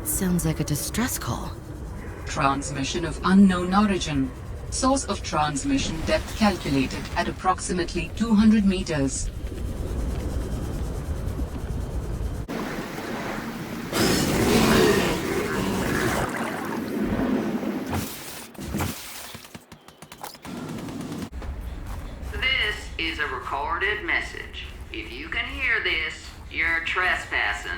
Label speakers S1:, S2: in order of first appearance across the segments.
S1: That sounds like a distress call.
S2: Transmission of unknown origin. Source of transmission depth calculated at approximately 200 meters.
S3: This is a recorded message. If you can hear this, you're trespassing.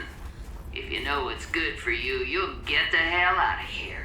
S3: If you know what's good for you, you'll get the hell out of here.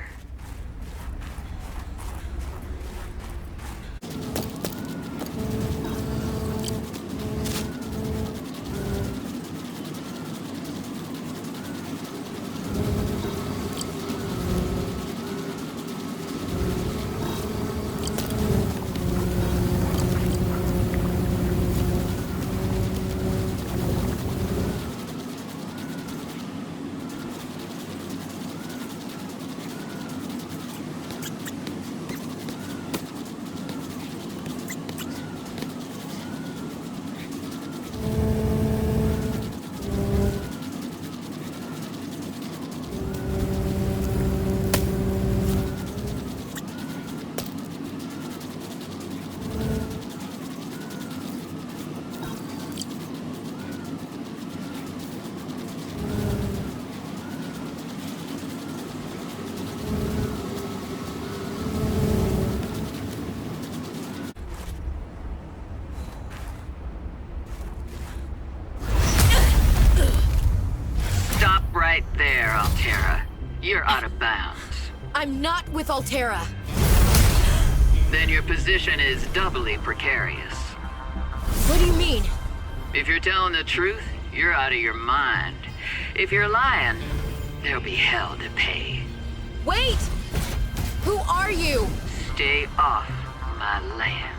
S3: Right there, Altera. You're out of bounds.
S1: I'm not with Altera.
S3: Then your position is doubly precarious.
S1: What do you mean?
S3: If you're telling the truth, you're out of your mind. If you're lying, there'll be hell to pay.
S1: Wait! Who are you?
S3: Stay off my land.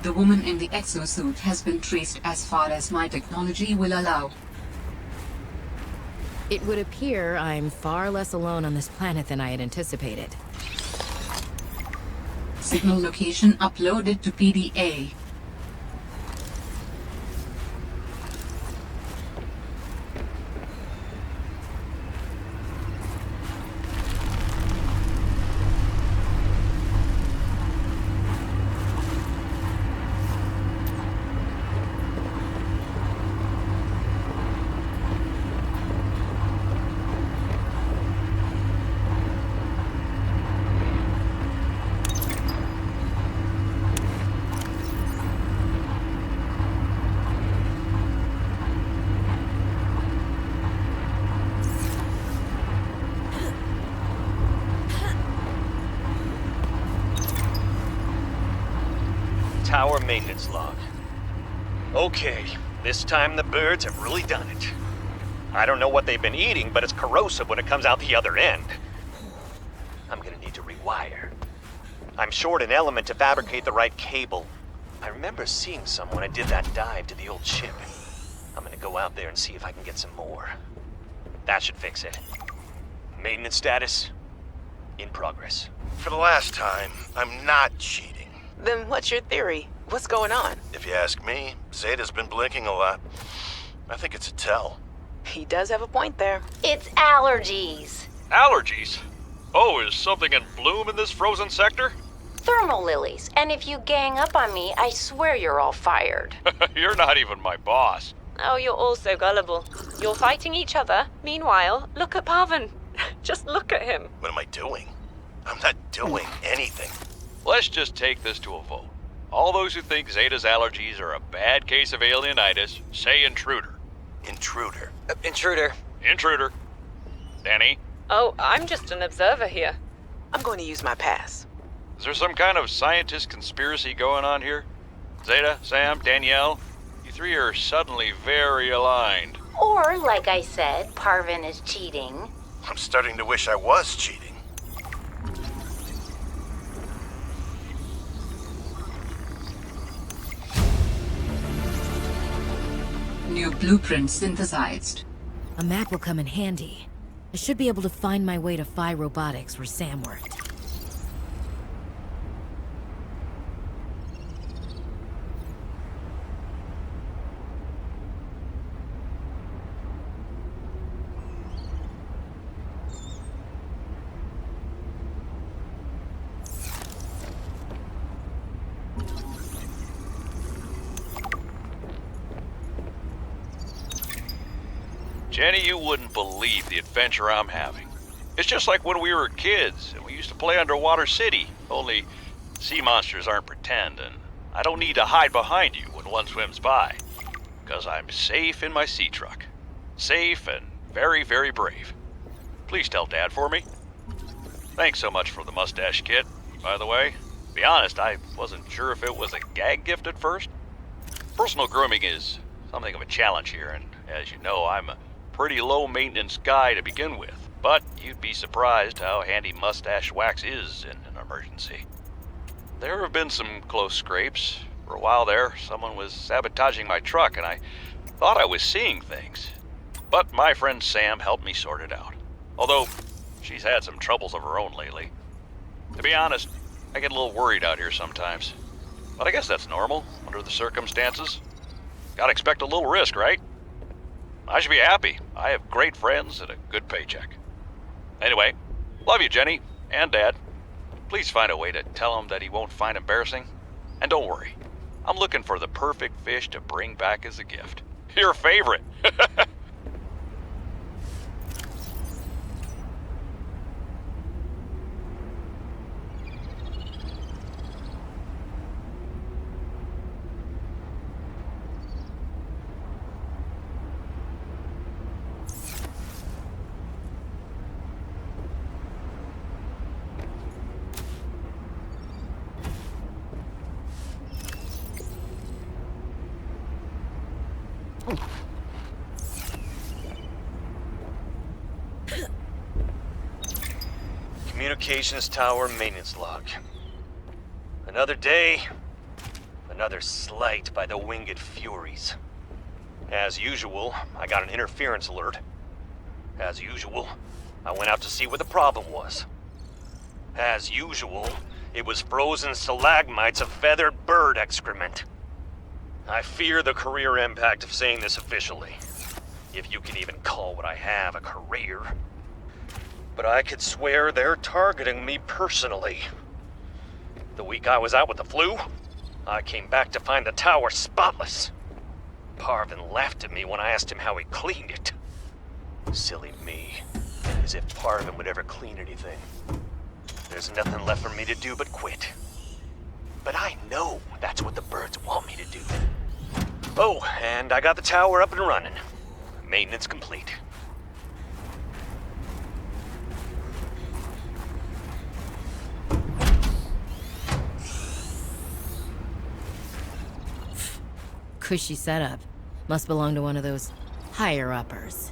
S2: The woman in the exosuit has been traced as far as my technology will allow.
S1: It would appear I'm far less alone on this planet than I had anticipated.
S2: Signal location uploaded to PDA.
S4: Tower maintenance log. Okay, this time the birds have really done it. I don't know what they've been eating, but it's corrosive when it comes out the other end. I'm gonna need to rewire. I'm short an element to fabricate the right cable. I remember seeing some when I did that dive to the old ship. I'm gonna go out there and see if I can get some more. That should fix it. Maintenance status? In progress.
S5: For the last time, I'm not cheating.
S6: Then what's your theory? What's going on?
S5: If you ask me, Zeta's been blinking a lot. I think it's a tell.
S6: He does have a point there.
S7: It's allergies.
S8: Allergies? Oh, is something in bloom in this frozen sector?
S7: Thermal lilies. And if you gang up on me, I swear you're all fired.
S8: You're not even my boss.
S9: Oh, you're all so gullible. You're fighting each other. Meanwhile, look at Parvin. Just look at him.
S5: What am I doing? I'm not doing anything.
S8: Let's just take this to a vote. All those who think Zeta's allergies are a bad case of alienitis, say intruder.
S5: Intruder.
S6: Intruder.
S8: Intruder. Danny?
S9: Oh, I'm just an observer here.
S6: I'm going to use my pass.
S8: Is there some kind of scientist conspiracy going on here? Zeta, Sam, Danielle? You three are suddenly very aligned.
S7: Or, like I said, Parvin is cheating.
S5: I'm starting to wish I was cheating.
S2: New blueprint synthesized.
S1: A map will come in handy. I should be able to find my way to Phi Robotics where Sam worked.
S8: Jenny, you wouldn't believe the adventure I'm having. It's just like when we were kids and we used to play Underwater City, only sea monsters aren't pretend, and I don't need to hide behind you when one swims by, because I'm safe in my sea truck. Safe and very, very brave. Please tell Dad for me. Thanks so much for the mustache kit, by the way. To be honest, I wasn't sure if it was a gag gift at first. Personal grooming is something of a challenge here, and as you know, I'm a pretty low-maintenance guy to begin with. But you'd be surprised how handy mustache wax is in an emergency. There have been some close scrapes. For a while there, someone was sabotaging my truck, and I thought I was seeing things. But my friend Sam helped me sort it out. Although, she's had some troubles of her own lately. To be honest, I get a little worried out here sometimes. But I guess that's normal, under the circumstances. Gotta expect a little risk, right? I should be happy. I have great friends and a good paycheck. Anyway, love you, Jenny, and Dad. Please find a way to tell him that he won't find embarrassing. And don't worry, I'm looking for the perfect fish to bring back as a gift. Your favorite!
S4: Communications tower maintenance log. Another day, another slight by the winged furies. As usual, I got an interference alert. As usual, I went out to see what the problem was. As usual, it was frozen stalagmites of feathered bird excrement. I fear the career impact of saying this officially, if you can even call what I have a career. But I could swear they're targeting me personally. The week I was out with the flu, I came back to find the tower spotless. Parvin laughed at me when I asked him how he cleaned it. Silly me. As if Parvin would ever clean anything. There's nothing left for me to do but quit. But I know that's what the birds want me to do. Oh, and I got the tower up and running. Maintenance complete.
S1: Cushy setup. Must belong to one of those higher-uppers.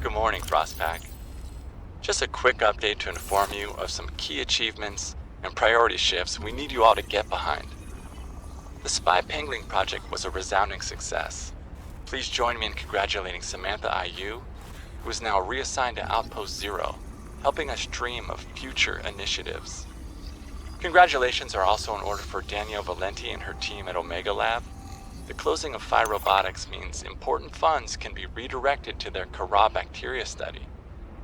S10: Good morning, Frostpack. Just a quick update to inform you of some key achievements and priority shifts we need you all to get behind. The spy pangling project was a resounding success. Please join me in congratulating Samantha IU, who is now reassigned to Outpost Zero, helping us dream of future initiatives. Congratulations are also in order for Danielle Valenti and her team at Omega Lab. The closing of Phi Robotics means important funds can be redirected to their Kara bacteria study,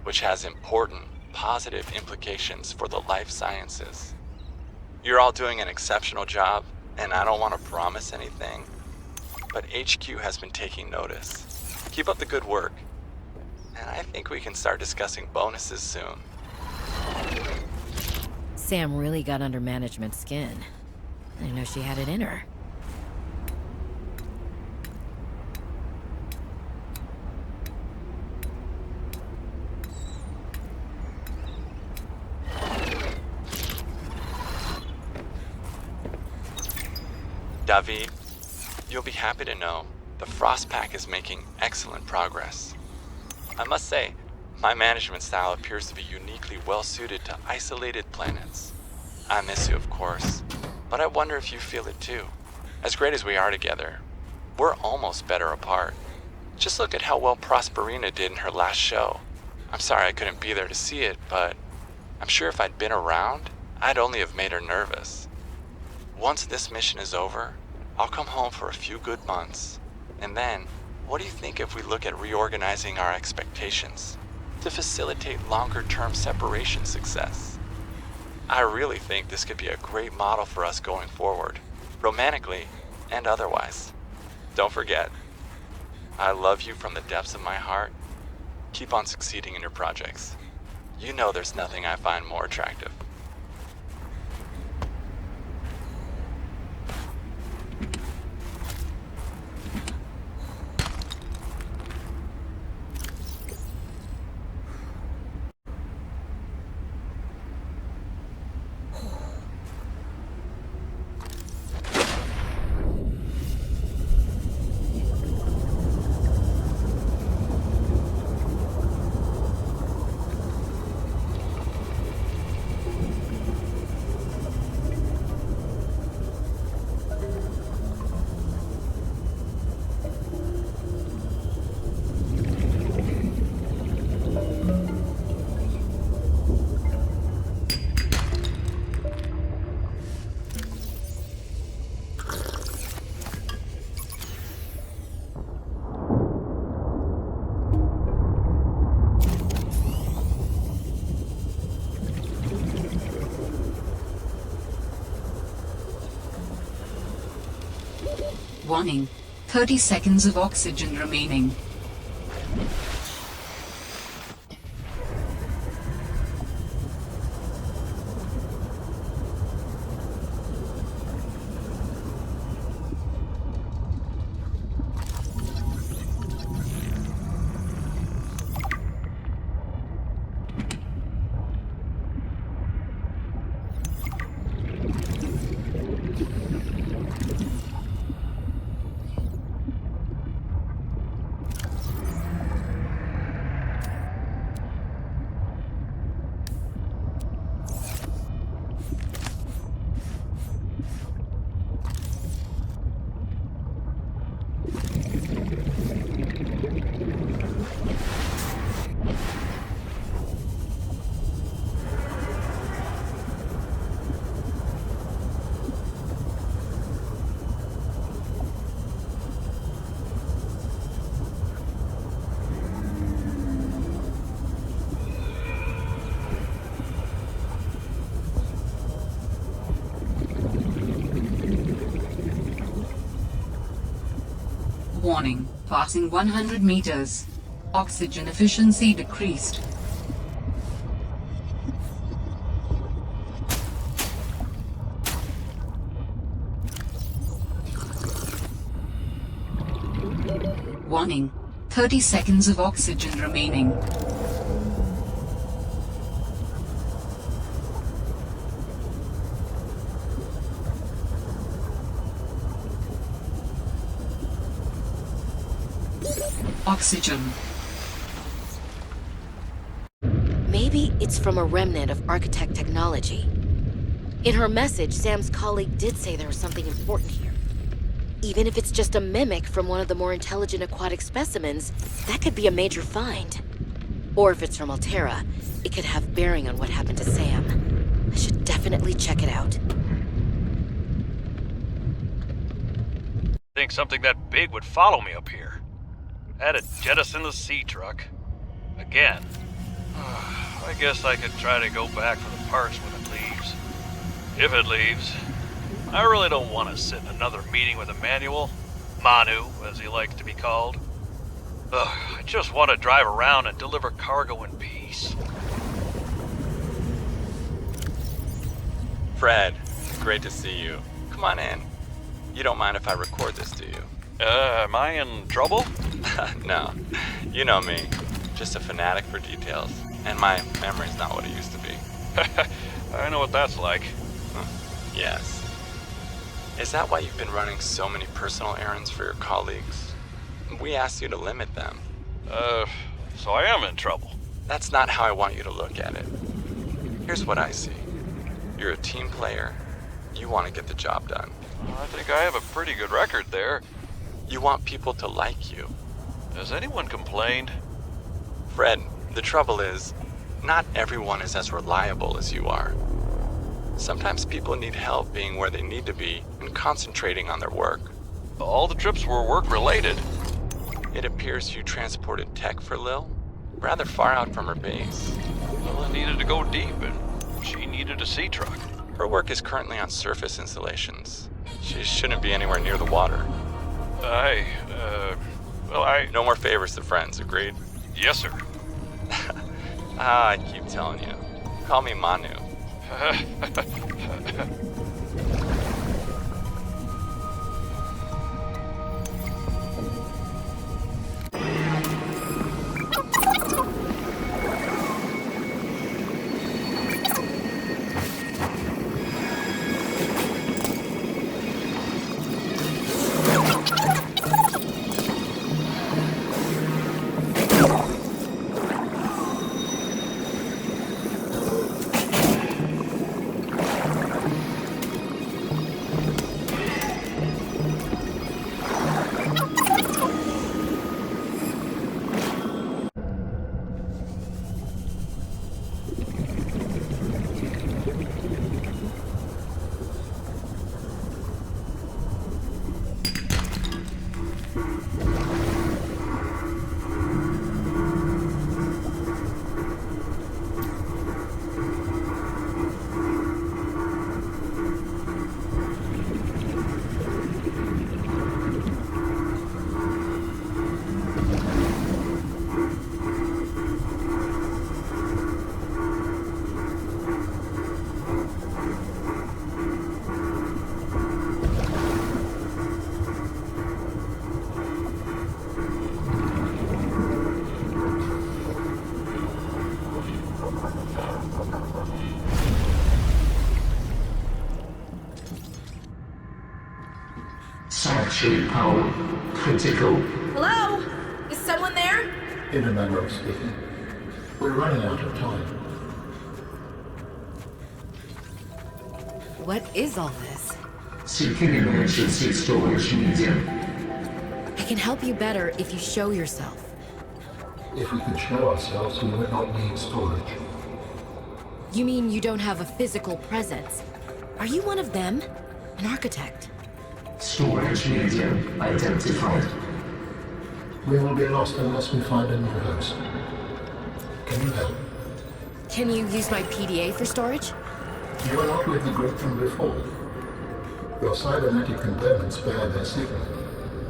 S10: which has important, positive implications for the life sciences. You're all doing an exceptional job, and I don't want to promise anything, but HQ has been taking notice. Keep up the good work, and I think we can start discussing bonuses soon.
S1: Sam really got under management's skin. I didn't know she had it in her.
S10: David, you'll be happy to know the Frostpack is making excellent progress. I must say, my management style appears to be uniquely well suited to isolated planets. I miss you, of course, but I wonder if you feel it too. As great as we are together, we're almost better apart. Just look at how well Prosperina did in her last show. I'm sorry I couldn't be there to see it, but I'm sure if I'd been around, I'd only have made her nervous. Once this mission is over, I'll come home for a few good months. And then, what do you think if we look at reorganizing our expectations? to facilitate longer-term separation success. I really think this could be a great model for us going forward, romantically and otherwise. Don't forget, I love you from the depths of my heart. Keep on succeeding in your projects. You know there's nothing I find more attractive.
S2: Warning, 30 seconds of oxygen remaining. Warning, passing 100 meters. Oxygen efficiency decreased. Warning, 30 seconds of oxygen remaining. Oxygen.
S1: Maybe it's from a remnant of architect technology. In her message, Sam's colleague did say there was something important here. Even if it's just a mimic from one of the more intelligent aquatic specimens, that could be a major find. Or if it's from Altera, it could have bearing on what happened to Sam. I should definitely check it out.
S8: Think something that big would follow me up here. Had to jettison the sea truck. Again. I guess I could try to go back for the parts when it leaves. If it leaves. I really don't want to sit in another meeting with Emmanuel. Manu, as he likes to be called. I just want to drive around and deliver cargo in peace.
S10: Fred, great to see you. Come on in. You don't mind if I record this, do you?
S8: Am I in trouble?
S10: No. You know me. Just a fanatic for details. And my memory's not what it used to be.
S8: I know what that's like.
S10: Yes. Is that why you've been running so many personal errands for your colleagues? We asked you to limit them.
S8: So I am in trouble.
S10: That's not how I want you to look at it. Here's what I see. You're a team player. You want to get the job done.
S8: I think I have a pretty good record there.
S10: You want people to like you.
S8: Has anyone complained?
S10: Fred, the trouble is, not everyone is as reliable as you are. Sometimes people need help being where they need to be and concentrating on their work.
S8: All the trips were work-related.
S10: It appears you transported tech for Lil. rather far out from her base.
S8: Lillian needed to go deep, and she needed a sea truck.
S10: Her work is currently on surface installations. She shouldn't be anywhere near the water. No more favors to friends, agreed?
S8: Yes, sir.
S10: I keep telling you. Call me Manu.
S11: Sanctuary power critical.
S1: Hello? Is someone there?
S12: In a manner of speaking. We're running out of time.
S1: What is all this?
S11: Seeking emergency storage medium.
S1: I can help you better if you show yourself.
S12: If we could show ourselves, we would not need storage.
S1: You mean you don't have a physical presence? Are you one of them? An architect?
S11: Storage medium identified.
S12: We will be lost unless we find a new host. Can you help?
S1: Can you use my PDA for storage?
S12: You are not with the group from before. Your cybernetic components bear their signal.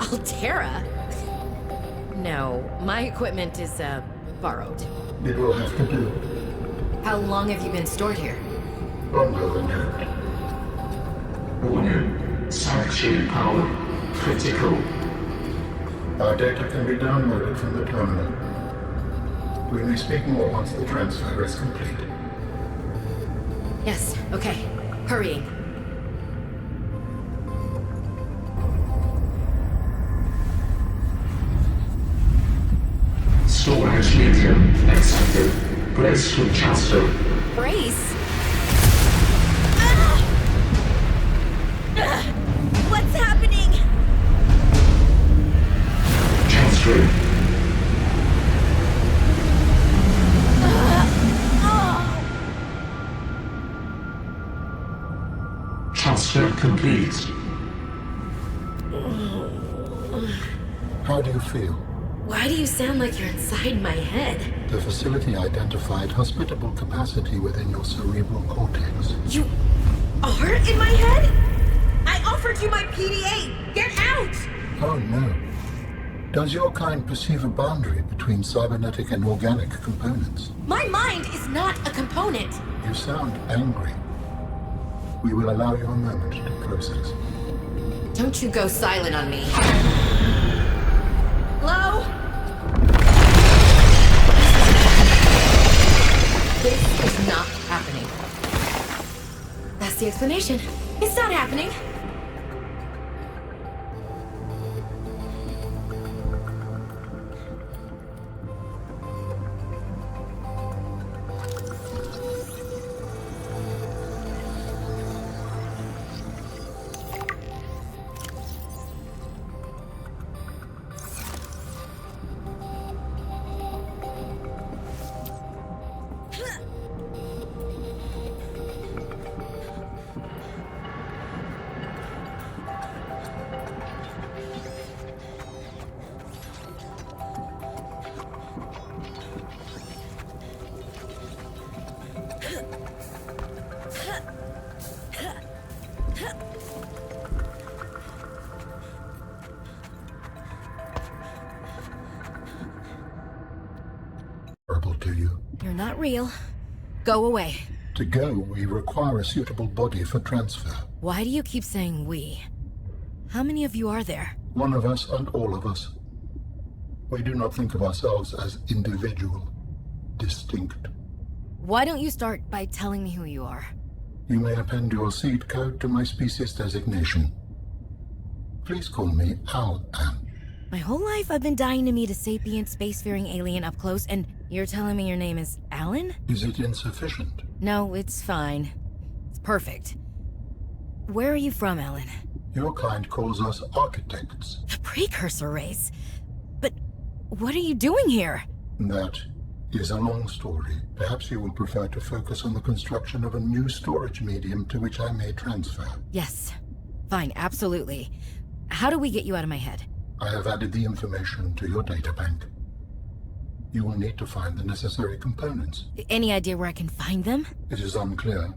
S1: Altera? No, my equipment is, borrowed.
S12: It will have to do.
S1: How long have you been stored here?
S12: Longer than that.
S11: Warning. Sanctuary power critical.
S12: Our data can be downloaded from the terminal. We may speak more once the transfer is complete.
S1: Yes, okay. Hurrying.
S11: Storage medium accepted. Brace for transfer.
S1: Brace? What's happening?
S11: Transfer. Transfer complete.
S12: How do you feel?
S1: Why do you sound like you're inside my head?
S12: The facility identified hospitable capacity within your cerebral cortex.
S1: You are in my head? I offered you my PDA! Get out!
S12: Oh no. Does your kind perceive a boundary between cybernetic and organic components?
S1: My mind is not a component!
S12: You sound angry. We will allow you a moment to process.
S1: Don't you go silent on me. Hello? This is not happening. That's the explanation. It's not happening. real. Go away.
S12: To go, we require a suitable body for transfer.
S1: Why do you keep saying we? How many of you are there?
S12: One of us and all of us. We do not think of ourselves as individual, distinct.
S1: Why don't you start by telling me who you are?
S12: You may append your seed code to my species designation. Please call me Al-An.
S1: My whole life I've been dying to meet a sapient spacefaring alien up close, and you're telling me your name is Alan?
S12: Is it insufficient?
S1: No, it's fine. It's perfect. Where are you from, Alan?
S12: Your kind calls us architects.
S1: The precursor race? But what are you doing here?
S12: That is a long story. Perhaps you would prefer to focus on the construction of a new storage medium to which I may transfer.
S1: Yes. Fine, absolutely. How do we get you out of my head?
S12: I have added the information to your databank. You will need to find the necessary components.
S1: Any idea where I can find them?
S12: It is unclear.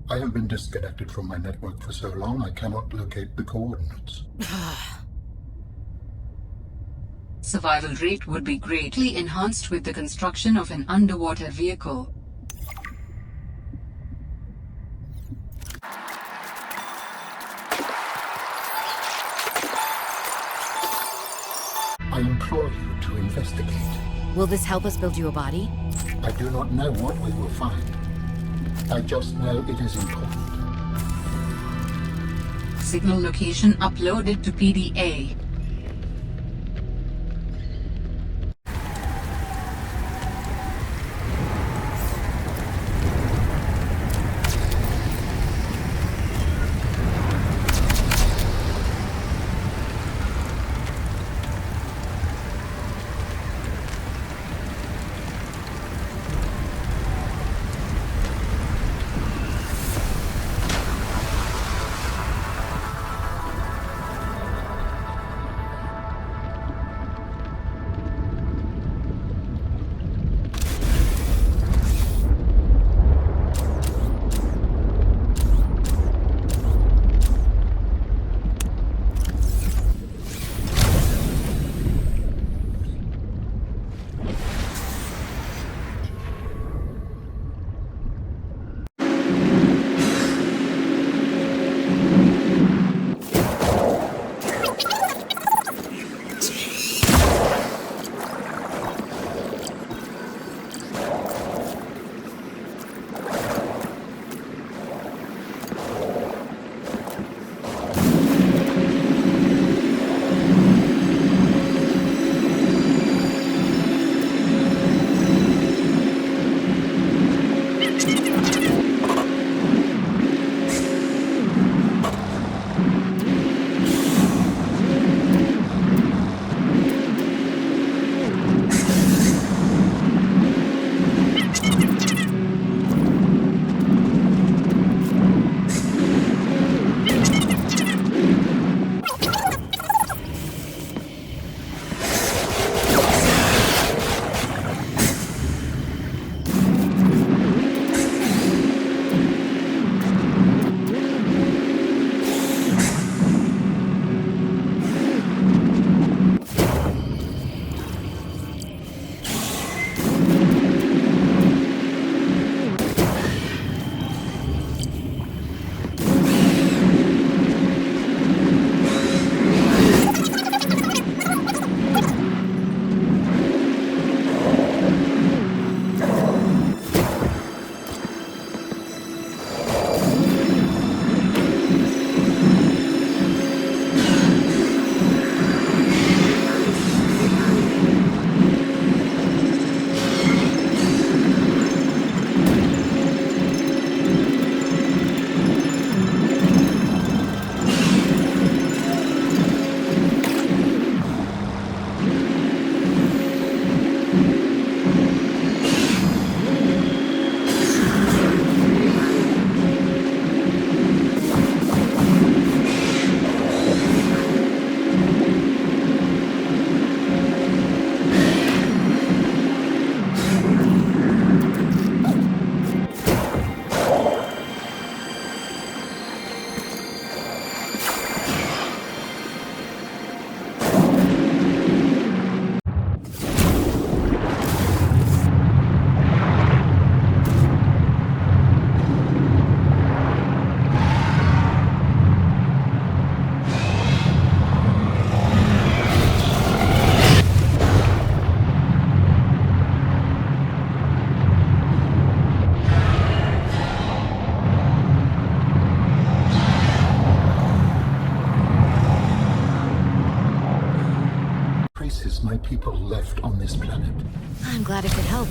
S12: I have been disconnected from my network for so long I cannot locate the coordinates.
S2: Survival rate would be greatly enhanced with the construction of an underwater vehicle.
S12: I implore you to investigate.
S1: Will this help us build you a body?
S12: I do not know what we will find. I just know it is important.
S2: Signal location uploaded to PDA.
S12: people left on this planet.
S1: I'm glad I could help.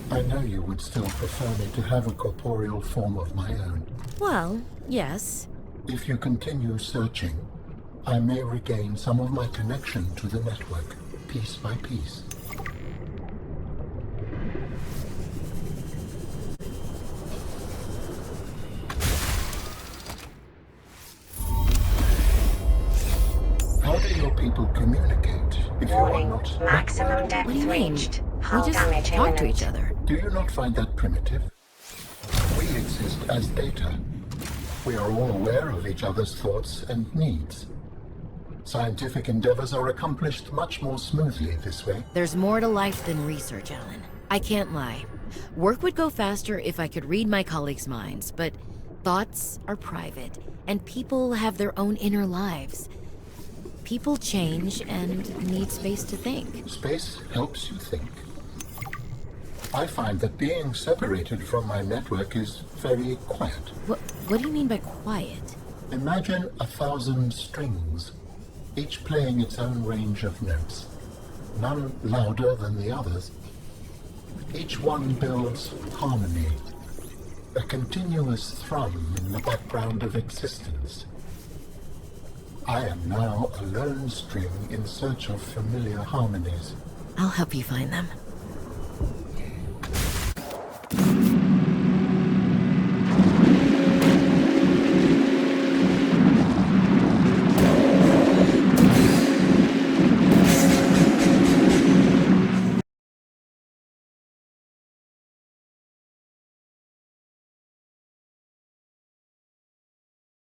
S12: I know you would still prefer me to have a corporeal form of my own.
S1: Well, yes.
S12: If you continue searching, I may regain some of my connection to the network, piece by piece. How do your people communicate if you are not...
S7: Maximum depth
S1: What do you mean?
S7: reached.
S1: We
S7: Hull
S1: just
S7: damage
S1: talk to
S7: imminent.
S1: each other.
S12: Do you not find that primitive? We exist as data. We are all aware of each other's thoughts and needs. Scientific endeavors are accomplished much more smoothly this way.
S1: There's more to life than research, Alan. I can't lie. Work would go faster if I could read my colleagues' minds, but thoughts are private, and people have their own inner lives. People change and need space to think.
S12: Space helps you think. I find that being separated from my network is very quiet.
S1: What do you mean by quiet?
S12: Imagine 1,000 strings, each playing its own range of notes, none louder than the others. Each one builds harmony, a continuous thrum in the background of existence. I am now a lone string in search of familiar harmonies.
S1: I'll help you find them.